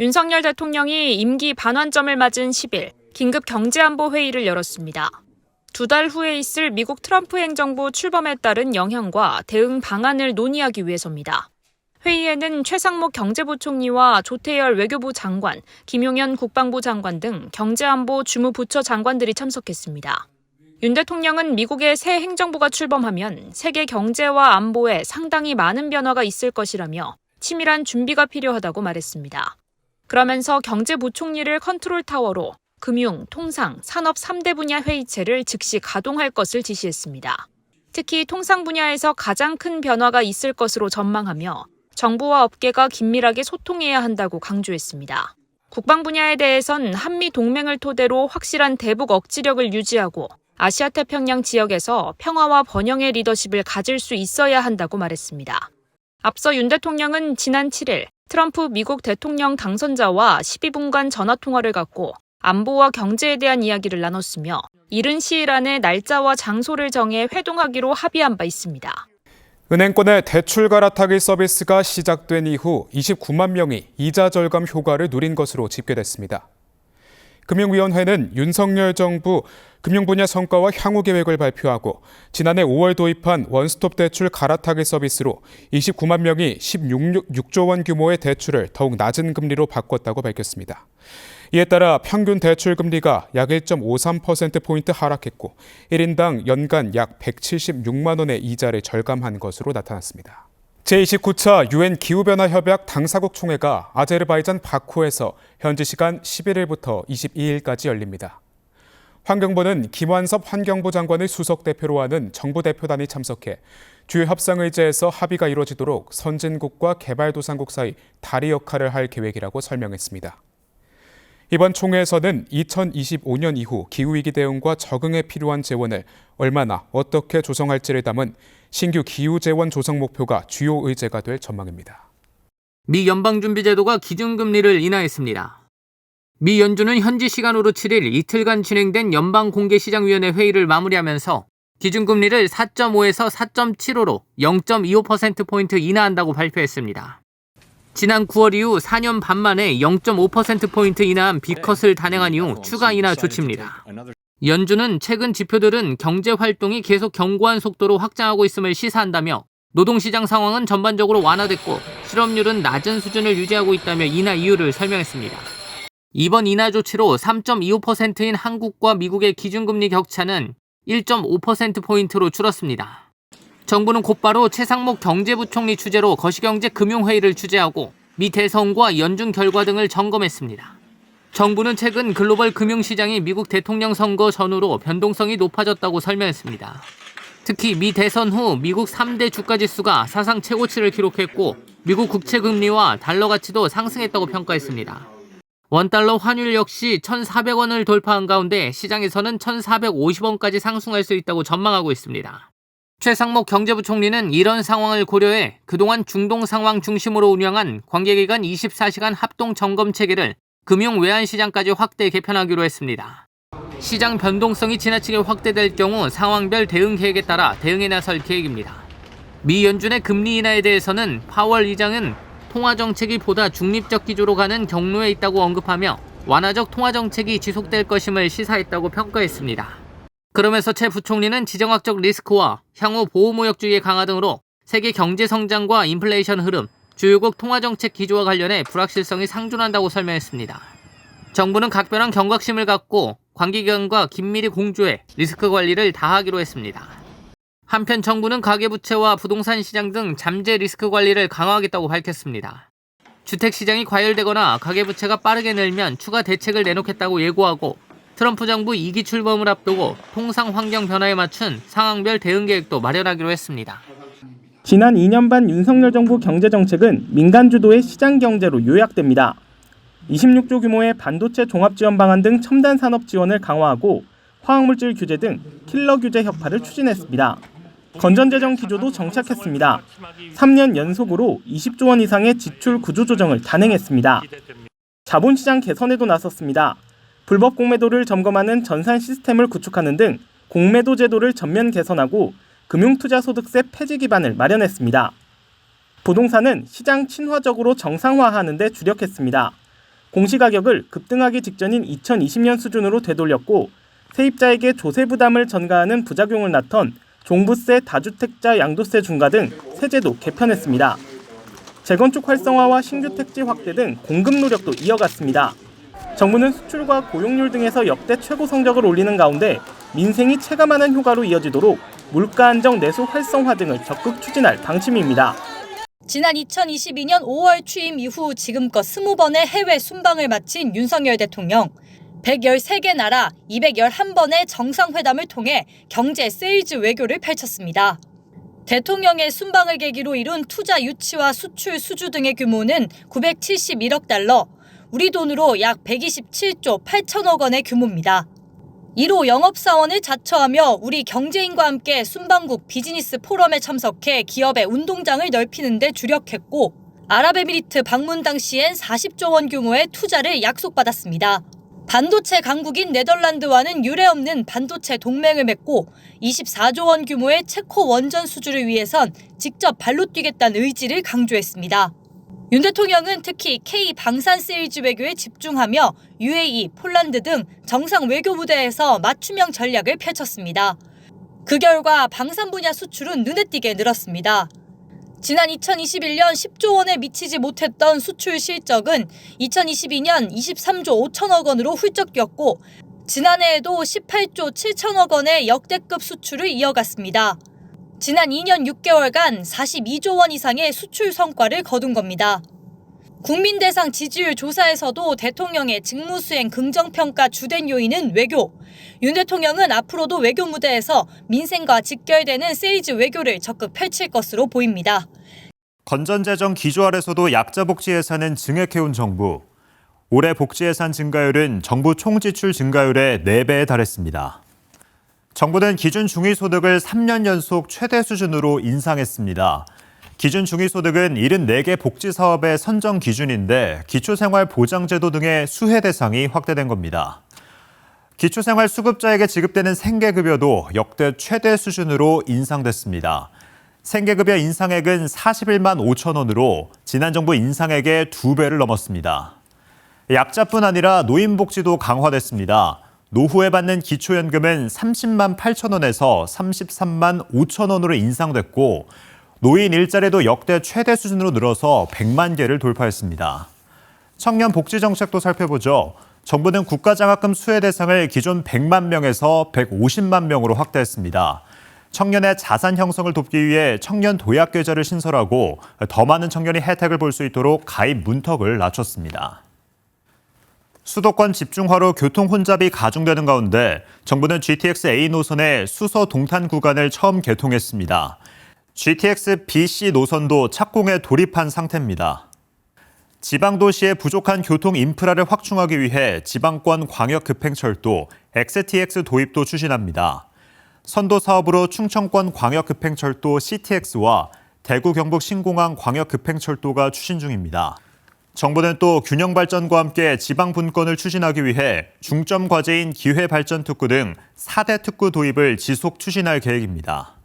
윤석열 대통령이 임기 반환점을 맞은 10일 긴급 경제안보회의를 열었습니다. 2달 후에 있을 미국 트럼프 행정부 출범에 따른 영향과 대응 방안을 논의하기 위해서입니다. 회의에는 최상목 경제부총리와 조태열 외교부 장관, 김용현 국방부 장관 등 경제안보 주무부처 장관들이 참석했습니다. 윤 대통령은 미국의 새 행정부가 출범하면 세계 경제와 안보에 상당히 많은 변화가 있을 것이라며 치밀한 준비가 필요하다고 말했습니다. 그러면서 경제부총리를 컨트롤타워로 금융, 통상, 산업 3대 분야 회의체를 즉시 가동할 것을 지시했습니다. 특히 통상 분야에서 가장 큰 변화가 있을 것으로 전망하며 정부와 업계가 긴밀하게 소통해야 한다고 강조했습니다. 국방 분야에 대해선 한미 동맹을 토대로 확실한 대북 억지력을 유지하고 아시아태평양 지역에서 평화와 번영의 리더십을 가질 수 있어야 한다고 말했습니다. 앞서 윤 대통령은 지난 7일 트럼프 미국 대통령 당선자와 12분간 전화통화를 갖고 안보와 경제에 대한 이야기를 나눴으며 이른 시일 안에 날짜와 장소를 정해 회동하기로 합의한 바 있습니다. 은행권의 대출 갈아타기 서비스가 시작된 이후 29만 명이 이자 절감 효과를 누린 것으로 집계됐습니다. 금융위원회는 윤석열 정부 금융 분야 성과와 향후 계획을 발표하고 지난해 5월 도입한 원스톱 대출 갈아타기 서비스로 29만 명이 16조 원 규모의 대출을 더욱 낮은 금리로 바꿨다고 밝혔습니다. 이에 따라 평균 대출 금리가 약 1.53%포인트 하락했고 1인당 연간 약 176만 원의 이자를 절감한 것으로 나타났습니다. 제29차 유엔 기후변화 협약 당사국 총회가 아제르바이잔 바쿠에서 현지 시간 11일부터 22일까지 열립니다. 환경부는 김완섭 환경부 장관을 수석 대표로 하는 정부 대표단이 참석해 주요 협상 의제에서 합의가 이루어지도록 선진국과 개발도상국 사이 다리 역할을 할 계획이라고 설명했습니다. 이번 총회에서는 2025년 이후 기후위기 대응과 적응에 필요한 재원을 얼마나 어떻게 조성할지를 담은 신규 기후재원 조성 목표가 주요 의제가 될 전망입니다. 미 연방준비제도가 기준금리를 인하했습니다. 미 연준은 현지 시간으로 7일 이틀간 진행된 연방공개시장위원회 회의를 마무리하면서 기준금리를 4.5에서 4.75로 0.25%포인트 인하한다고 발표했습니다. 지난 9월 이후 4년 반 만에 0.5%포인트 인하한 B컷을 단행한 이후 추가 인하 조치입니다. 연준은 최근 지표들은 경제 활동이 계속 견고한 속도로 확장하고 있음을 시사한다며 노동시장 상황은 전반적으로 완화됐고 실업률은 낮은 수준을 유지하고 있다며 인하 이유를 설명했습니다. 이번 인하 조치로 3.25%인 한국과 미국의 기준금리 격차는 1.5%포인트로 줄었습니다. 정부는 곧바로 최상목 경제부총리 주재로 거시경제 금융회의를 주재하고 미 대선과 연준 결과 등을 점검했습니다. 정부는 최근 글로벌 금융시장이 미국 대통령 선거 전후로 변동성이 높아졌다고 설명했습니다. 특히 미 대선 후 미국 3대 주가지수가 사상 최고치를 기록했고 미국 국채금리와 달러 가치도 상승했다고 평가했습니다. 원달러 환율 역시 1,400원을 돌파한 가운데 시장에서는 1,450원까지 상승할 수 있다고 전망하고 있습니다. 최상목 경제부총리는 이런 상황을 고려해 그동안 중동 상황 중심으로 운영한 관계기관 24시간 합동 점검 체계를 금융 외환 시장까지 확대 개편하기로 했습니다. 시장 변동성이 지나치게 확대될 경우 상황별 대응 계획에 따라 대응에 나설 계획입니다. 미 연준의 금리 인하에 대해서는 파월 의장은 통화정책이 보다 중립적 기조로 가는 경로에 있다고 언급하며 완화적 통화정책이 지속될 것임을 시사했다고 평가했습니다. 그러면서 최 부총리는 지정학적 리스크와 향후 보호무역주의의 강화 등으로 세계 경제 성장과 인플레이션 흐름, 주요국 통화정책 기조와 관련해 불확실성이 상존한다고 설명했습니다. 정부는 각별한 경각심을 갖고 관계기관과 긴밀히 공조해 리스크 관리를 다하기로 했습니다. 한편 정부는 가계부채와 부동산 시장 등 잠재 리스크 관리를 강화하겠다고 밝혔습니다. 주택시장이 과열되거나 가계부채가 빠르게 늘면 추가 대책을 내놓겠다고 예고하고 트럼프 정부 2기 출범을 앞두고 통상 환경 변화에 맞춘 상황별 대응 계획도 마련하기로 했습니다. 지난 2년 반 윤석열 정부 경제정책은 민간 주도의 시장 경제로 요약됩니다. 26조 규모의 반도체 종합지원 방안 등 첨단 산업 지원을 강화하고 화학물질 규제 등 킬러 규제 혁파를 추진했습니다. 건전재정 기조도 정착했습니다. 3년 연속으로 20조 원 이상의 지출 구조 조정을 단행했습니다. 자본시장 개선에도 나섰습니다. 불법 공매도를 점검하는 전산 시스템을 구축하는 등 공매도 제도를 전면 개선하고 금융투자소득세 폐지 기반을 마련했습니다. 부동산은 시장 친화적으로 정상화하는 데 주력했습니다. 공시가격을 급등하기 직전인 2020년 수준으로 되돌렸고 세입자에게 조세 부담을 전가하는 부작용을 낳던 종부세, 다주택자 양도세 중과 등 세제도 개편했습니다. 재건축 활성화와 신규 택지 확대 등 공급 노력도 이어갔습니다. 정부는 수출과 고용률 등에서 역대 최고 성적을 올리는 가운데 민생이 체감하는 효과로 이어지도록 물가 안정 내수 활성화 등을 적극 추진할 방침입니다. 지난 2022년 5월 취임 이후 지금껏 20번의 해외 순방을 마친 윤석열 대통령. 113개 나라 211번의 정상회담을 통해 경제 세일즈 외교를 펼쳤습니다. 대통령의 순방을 계기로 이룬 투자 유치와 수출 수주 등의 규모는 971억 달러, 우리 돈으로 약 127조 8천억 원의 규모입니다. 이로 영업사원을 자처하며 우리 경제인과 함께 순방국 비즈니스 포럼에 참석해 기업의 운동장을 넓히는 데 주력했고 아랍에미리트 방문 당시엔 40조 원 규모의 투자를 약속받았습니다. 반도체 강국인 네덜란드와는 유례없는 반도체 동맹을 맺고 24조 원 규모의 체코 원전 수주를 위해선 직접 발로 뛰겠다는 의지를 강조했습니다. 윤 대통령은 특히 K 방산 세일즈 외교에 집중하며 UAE, 폴란드 등 정상 외교 무대에서 맞춤형 전략을 펼쳤습니다. 그 결과 방산 분야 수출은 눈에 띄게 늘었습니다. 지난 2021년 10조 원에 미치지 못했던 수출 실적은 2022년 23조 5천억 원으로 훌쩍 뛰었고 지난해에도 18조 7천억 원의 역대급 수출을 이어갔습니다. 지난 2년 6개월간 42조 원 이상의 수출 성과를 거둔 겁니다. 국민 대상 지지율 조사에서도 대통령의 직무수행 긍정평가 주된 요인은 외교. 윤 대통령은 앞으로도 외교 무대에서 민생과 직결되는 세일즈 외교를 적극 펼칠 것으로 보입니다. 건전재정 기조 아래서도 약자 복지 예산은 증액해온 정부. 올해 복지 예산 증가율은 정부 총지출 증가율의 4배에 달했습니다. 정부는 기준 중위소득을 3년 연속 최대 수준으로 인상했습니다. 기준 중위소득은 74개 복지사업의 선정 기준인데 기초생활보장제도 등의 수혜 대상이 확대된 겁니다. 기초생활수급자에게 지급되는 생계급여도 역대 최대 수준으로 인상됐습니다. 생계급여 인상액은 41만 5천 원으로 지난 정부 인상액의 2배를 넘었습니다. 약자뿐 아니라 노인복지도 강화됐습니다. 노후에 받는 기초연금은 30만 8천 원에서 33만 5천 원으로 인상됐고 노인 일자리도 역대 최대 수준으로 늘어서 100만 개를 돌파했습니다. 청년 복지 정책도 살펴보죠. 정부는 국가장학금 수혜 대상을 기존 100만 명에서 150만 명으로 확대했습니다. 청년의 자산 형성을 돕기 위해 청년 도약 계좌를 신설하고 더 많은 청년이 혜택을 볼 수 있도록 가입 문턱을 낮췄습니다. 수도권 집중화로 교통 혼잡이 가중되는 가운데 정부는 GTX A 노선의 수서 동탄 구간을 처음 개통했습니다. GTX BC 노선도 착공에 돌입한 상태입니다. 지방도시의 부족한 교통 인프라를 확충하기 위해 지방권 광역급행철도 XTX 도입도 추진합니다. 선도 사업으로 충청권 광역급행철도 CTX와 대구 경북 신공항 광역급행철도가 추진 중입니다. 정부는 또 균형 발전과 함께 지방 분권을 추진하기 위해 중점 과제인 기회발전특구 등 4대 특구 도입을 지속 추진할 계획입니다.